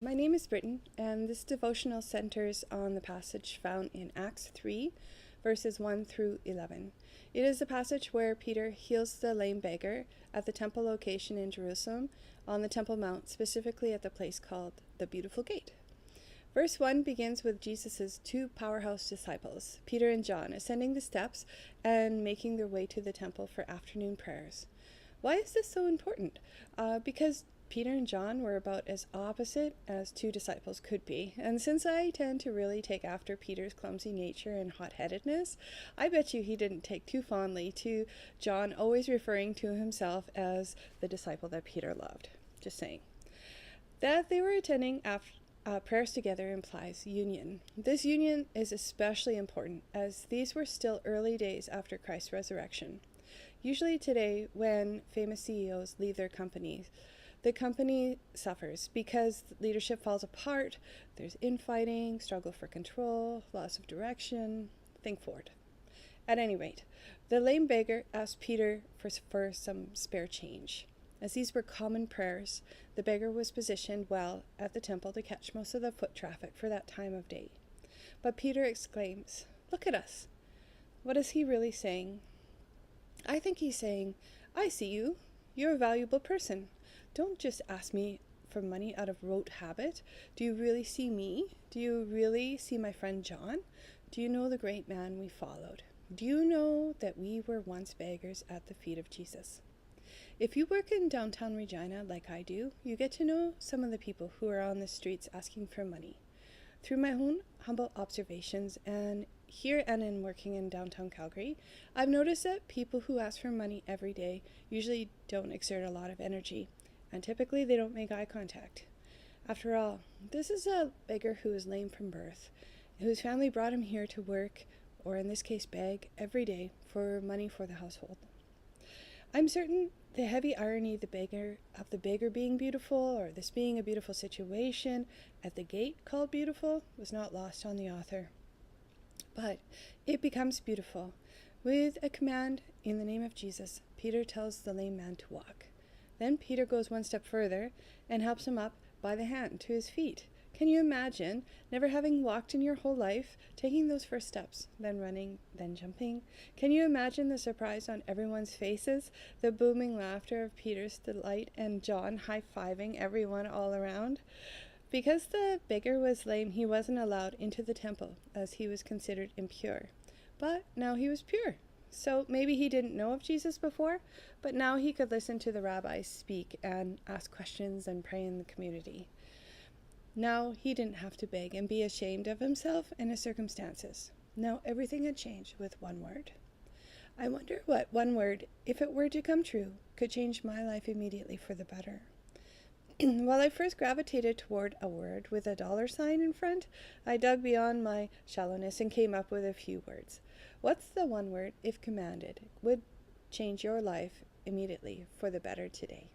My name is Britton, and this devotional centers on the passage found in Acts 3, verses 1 through 11. It is the passage where Peter heals the lame beggar at the temple location in Jerusalem on the Temple Mount, specifically at the place called the Beautiful Gate. Verse 1 begins with Jesus' two powerhouse disciples, Peter and John, ascending the steps and making their way to the temple for afternoon prayers. Why is this so important? Because Peter and John were about as opposite as two disciples could be. And since I tend to really take after Peter's clumsy nature and hot-headedness, I bet you he didn't take too fondly to John always referring to himself as the disciple that Peter loved. Just saying. That they were attending prayers together implies union. This union is especially important as these were still early days after Christ's resurrection. Usually today, when famous CEOs leave their companies, the company suffers because leadership falls apart, there's infighting, struggle for control, loss of direction. Think Ford. At any rate, the lame beggar asked Peter for some spare change. As these were common prayers, the beggar was positioned well at the temple to catch most of the foot traffic for that time of day. But Peter exclaims, "Look at us." What is he really saying? I think he's saying, "I see you. You're a valuable person. Don't just ask me for money out of rote habit. Do you really see me? Do you really see my friend John? Do you know the great man we followed? Do you know that we were once beggars at the feet of Jesus?" If you work in downtown Regina like I do, you get to know some of the people who are on the streets asking for money. Through my own humble observations and here and in working in downtown Calgary, I've noticed that people who ask for money every day usually don't exert a lot of energy, and typically they don't make eye contact. After all, this is a beggar who is lame from birth, whose family brought him here to work, or in this case beg, every day for money for the household. I'm certain the heavy irony of the beggar being beautiful, or this being a beautiful situation at the gate called beautiful, was not lost on the author. But it becomes beautiful. With a command in the name of Jesus, Peter tells the lame man to walk. Then Peter goes one step further and helps him up by the hand to his feet. Can you imagine never having walked in your whole life, taking those first steps, then running, then jumping? Can you imagine the surprise on everyone's faces, the booming laughter of Peter's delight and John high-fiving everyone all around? Because the beggar was lame, he wasn't allowed into the temple as he was considered impure. But now he was pure. So maybe he didn't know of Jesus before, but now he could listen to the rabbis speak and ask questions and pray in the community. Now he didn't have to beg and be ashamed of himself and his circumstances. Now everything had changed with one word. I wonder what one word, if it were to come true, could change my life immediately for the better. While I first gravitated toward a word with a $sign in front, I dug beyond my shallowness and came up with a few words. What's the one word, if commanded, would change your life immediately for the better today?